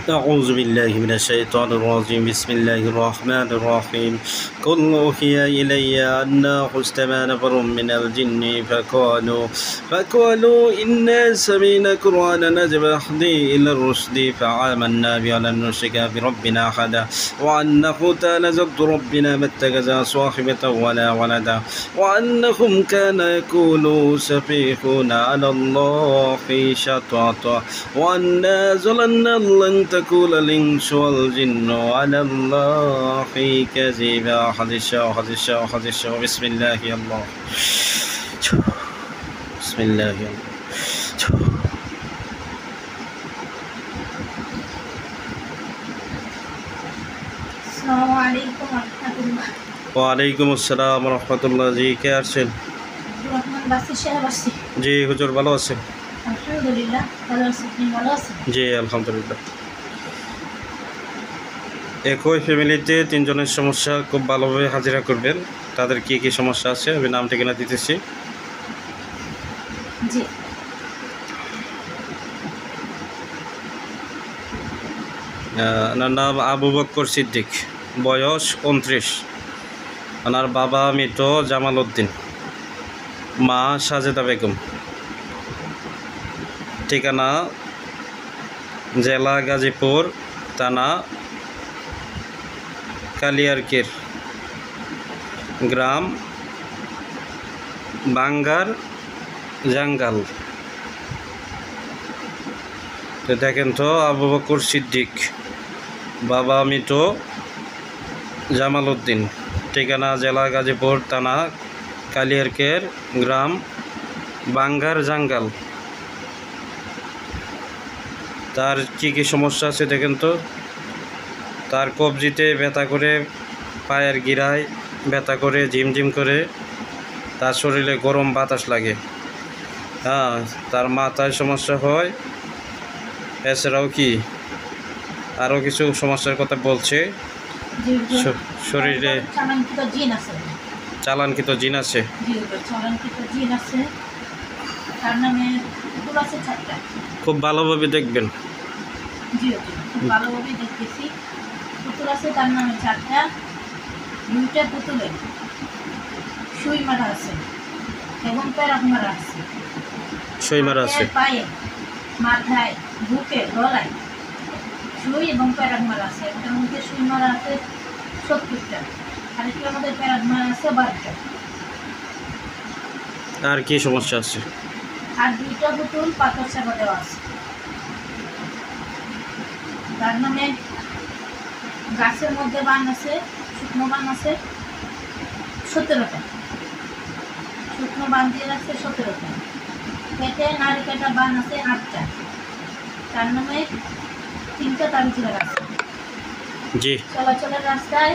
أعوذ بالله من الشيطان الرجيم بسم الله الرحمن الرحيم قل أوحي إلي أنه استمع نفر من الجن فقالوا إنا سمعنا قرآنا عجبا يهدي إلى الرشد فآمنا به ولن نشرك بربنا أحدا وأنه تعالى جد ربنا ما اتخذ صاحبة ولا ولدا وأنهم كانوا يقولون سفيهون على الله شططا وأنا ظننا لن تقول الإنس والجن على الله كذبا حدث بسم الله الله بسم الله الله আসসালামু আলাইকুম রাহমাতুল্লাহ। ওয়ালাইকুম আসসালাম রহমতুল্লাহ। জি কে আছেন? রহমান বাসি সাহেব আছি। জি হুজুর ভালো আছেন? আলহামদুলিল্লাহ ভালো আছি। আপনি ভালো আছেন? জি আলহামদুলিল্লাহ। একই ফ্যামিলিতে তিনজনের সমস্যা খুব ভালোভাবে হাজিরা করবেন। তাদের কি কি সমস্যা আছে আমি নাম ঠিকানা দিতেছি। জি ওনার নাম আবু বকর সিদ্দিক, বয়স 29। ওনার বাবা মৃত জামাল উদ্দিন, মা সাজেদা বেগম। ঠিকানা জেলা গাজীপুর, থানা কালিয়ারকের, গ্রাম বাঙ্গার জাঙ্গাল। তো দেখেন তো, আবু বকর সিদ্দিক, বাবা মৃত জামাল উদ্দিন, ঠিকানা জেলা গাজীপুর, থানা কালিয়ারকের, গ্রাম বাঙ্গার জাঙ্গাল। তার কি কি সমস্যা আছে দেখেন তো। তার কবজিতে ব্যথা করে, পায়ের গিরায় ব্যথা করে, ঝিমঝিম করে, তার শরীরে গরম বাতাস লাগে। হ্যাঁ, তার মাথায় সমস্যা হয়। এছাড়াও কি আরও কিছু সমস্যার কথা বলছে। শরীরে চালানকৃত জিন আছে। তার নামে পুতুল আছে 4টা। খুব ভালোভাবে দেখবেন। খুব ভালোভাবে দেখতেছি। পুতুল আছে তার নামে 4টা। 2টা পুতুলে সুই মারা আছে এবং প্যারাক মারা আছে। সুই মারা আছে পায়ে, মাথায়, বুকে, গলায় সুই এবং প্যারাক মারা আছে। একটার মধ্যে সুই মারা আছে 70টা, আরেকটার মধ্যে প্যারাক মারা আছে 12টা। আর কি সমস্যা আছে? আর 2টা পুতুল পাথর চাপা দেওয়া আছে। তার নামে গাছের মধ্যে বান আছে, শুকনো বান আছে 17টা। শুকনো বান দিয়ে রাখছে 17টা। পেটে নারিকেলটা বান আছে 8টা। তার নামে 3টা তাবিজ লাগা আছে। জি। চলাচলের রাস্তায়,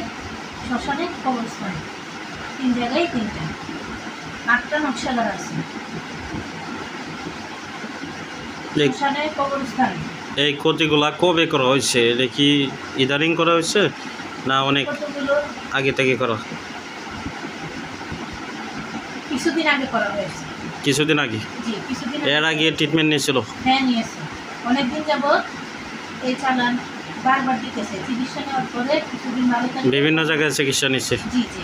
শ্মশানে, কবরস্থানে, 3 জায়গায় 3টা। 8টা নকশা করা আছে শ্মশানে, কবরস্থানে। এই ক্ষতিগুলা কবে করা হয়েছে? এটা কি ইদারিং করা হয়েছে না অনেক আগে থেকে করা? কিছুদিন আগে করা হয়েছে। কিছুদিন আগে? জি, কিছুদিন এর আগে ট্রিটমেন্ট নিয়েছিল? হ্যাঁ, নিয়েছে। অনেকদিন যাবত এই চালান বারবার দিতেছে। চিকিৎসা নেওয়ার পরে কিছুদিন ভালো থাকে, বিভিন্ন জায়গায় চিকিৎসা নিচ্ছে। জি জি,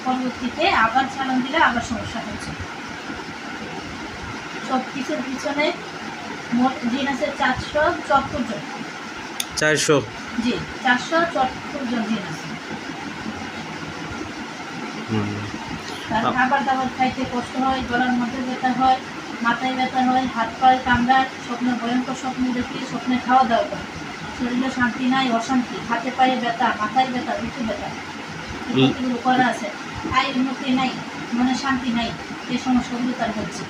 পরবর্তীতে আবার চালান দিলে আবার সমস্যা হচ্ছে। সব কিছুর পিছনে মোট জিন আছে 474 জন। 400? জি, 474 জন জিন আছে। তার খাবার দাবার খাইতে কষ্ট হয়, গলার মধ্যে ব্যথা হয়, মাথায় ব্যথা হয়, হাত পায়ে কামড়ায়, স্বপ্নে ভয়ঙ্কর স্বপ্ন দেখি, স্বপ্নে খাওয়া দাওয়া করে, শরীরে শান্তি নাই, অশান্তি, হাতে পায়ে ব্যথা, মাথায় ব্যথা, পিঠে ব্যথা, এগুলো করা আছে। আয়ের উন্নতি নাই, মনে শান্তি নাই, এই সমস্যাগুলো তার হচ্ছে।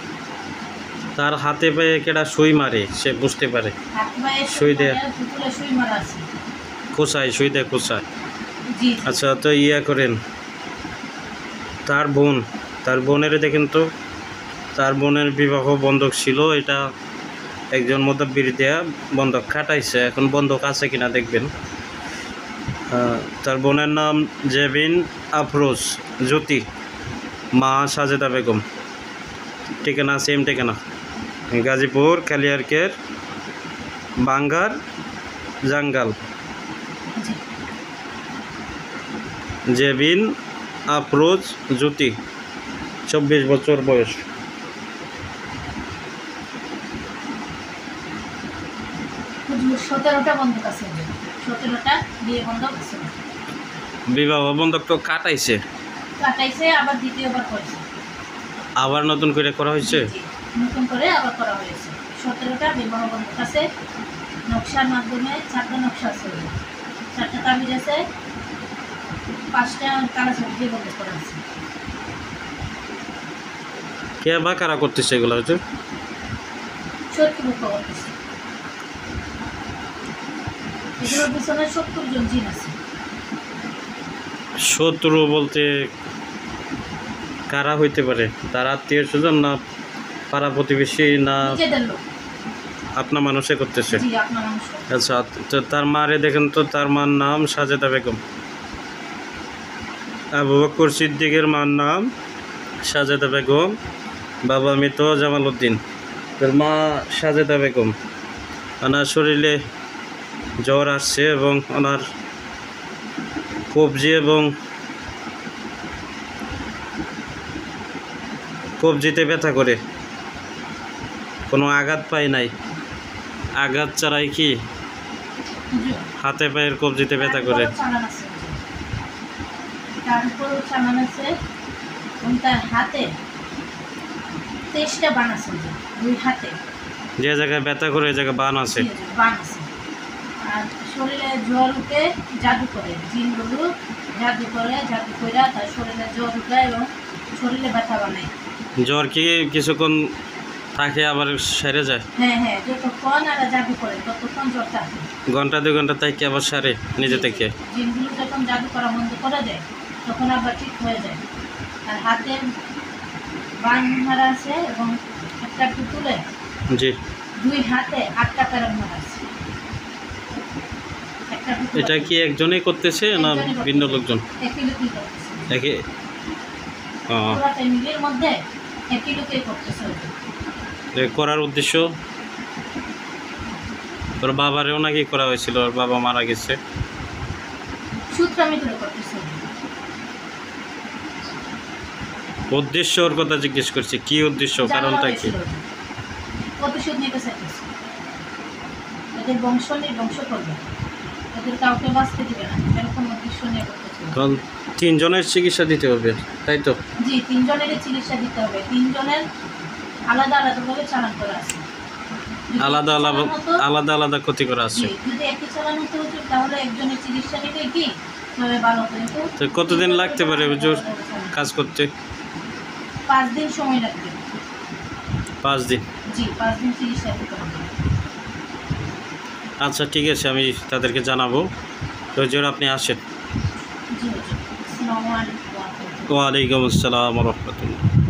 তার হাতে পায়ে কেটা সুই মারে, সে বুঝতে পারে? হাতে পায়ে সুই দেয়, পুতুলে সুই মারা আছে। কোথায় সুই দেয়? কোথায়? জি। আচ্ছা, তো ইয়া করেন, তার বোনের দেখেন তো। তার বোনের বিবাহ বন্ধক ছিল, এটা একজন মুদাব্বির দেয়া বন্ধক খাটাইছে। এখন বন্ধক আছে কিনা দেখবেন। তার বোনের নাম জেবিন আফরোজ জ্যোতি, মা সাজেদা বেগম। ঠিকানা সেম ঠিকানা, গাজীপুর কালিয়ারকের, বাঙ্গার জাঙ্গাল। জি। জেবিন আফরোজ জ্যোতি, 24 বছর বয়স। হুজুর 17টা বন্ধক আছে, 17টা বিয়ে বন্ধক আছে। বিবাহ বন্ধক তো কাটাইছে, কাটাইছে, আবার দ্বিতীয়বার করেছে। আবার নতুন করে করা হয়েছে। জি, নতুন করে আবার করা হয়েছে। 17টা বিবাহ বন্ধক আছে, নকশার মাধ্যমে 4টা নকশা আছে, 4টা তাবিজ আছে, 5টা কালা ছবি দিয়ে বন্ধক করা আছে। কে বা কারা করতেছে এগুলো হচ্ছে? শত্রুপক্ষ করতেছে। এগুলোর পিছনে 70 জন জিন আছে। শত্রু বলতে কারা হইতে পারে? তার আত্মীয় স্বজন না পাড়া প্রতিবেশী না নিজেদের লোক? আপনার মানুষে করতেছে? জি, আপনার মানুষ। আচ্ছা, তো তার মারে দেখেন তো, তার মার নাম সাজেদা বেগম। আবু বকর সিদ্দিকের মার নাম সাজেদা বেগম, বাবা মৃত জামাল উদ্দিন, তার মা সাজেদা বেগম। ওনার শরীরে জ্বর আসছে এবং ওনার কবজিতে ব্যথা করে, কোনো আঘাত পায় নাই। আঘাত ছাড়াই কি হাতে পায়ের কবজিতে ব্যথা করে? তারপরও চালান আছে, এবং তার হাতে 23টা বান আছে, 2 হাতে। যে জায়গায় ব্যথা করে ওই জায়গায় বান আছে। বান আছে। আর শরীরে জ্বর উঠে জাদু করে, জিনগুলো জাদু করে তার শরীরে জ্বর উঠায় এবং শরীরে ব্যথা বানায়। জ্বর কি কিছুক্ষণ থাকে আবার সেরে যায়? হ্যাঁ হ্যাঁ, যতক্ষণ আর জাদু করে ততক্ষণ জ্বর থাকে। ঘন্টা 2 ঘন্টা থেকে আবার সারে নিজে থেকে? জিনগুলো যখন জাদু করা বন্ধ করা যায় তখন আবার ঠিক হয়ে যায়। আর হাতে বান মারা আছে এবং একটা পুতুলে জি। 2 হাতে 8টা প্যারন মারা আছে। এটা কি একজনেই করতেছে না ভিন্ন লোকজন? একই লোকই করতেছে। একই পুরো ফ্যামিলির মধ্যে একই লোকই করতেছে। করার উদ্দেশ্য? ওর বাবারেও নাকি করা হয়েছিল, ওর বাবা মারা গেছে। সূত্রামি করে করতেছে। উদ্দেশ্য ওর কথা জিজ্ঞেস করছি, কি উদ্দেশ্য, কারণটা কি? প্রতিশোধ নিতে চাইতেছে। এদের বংশ নির্বংশ করবে, এদের কাউকে বাঁচতে দিবে না, এরকম উদ্দেশ্য নিয়ে করতেছে। কারণ 3 জনের চিকিৎসা দিতে হবে, তাই তো? জি, 3 জনেরই চিকিৎসা দিতে হবে। 3 জনের আলাদা আলাদাভাবে চালান করা আছে। আলাদা আলাদা ক্ষতি করা আছে। যদি একই চালান হতে হতো তাহলে একজনের চিকিৎসা নিলে কি তবে ভালো হতো। তো কতদিন লাগতে পারে হুজুর কাজ করতে? 5 দিন সময় লাগবে। 5 দিন? জি, 5 দিন চিকিৎসা দিতে হবে। আচ্ছা, ঠিক আছে, আমি তাদেরকে জানাবো। তো হুজুর আপনি আসেন। জি, আসসালামু আলাইকুম। ওয়ালাইকুম আসসালাম ওয়া রাহমাতুল্লাহ।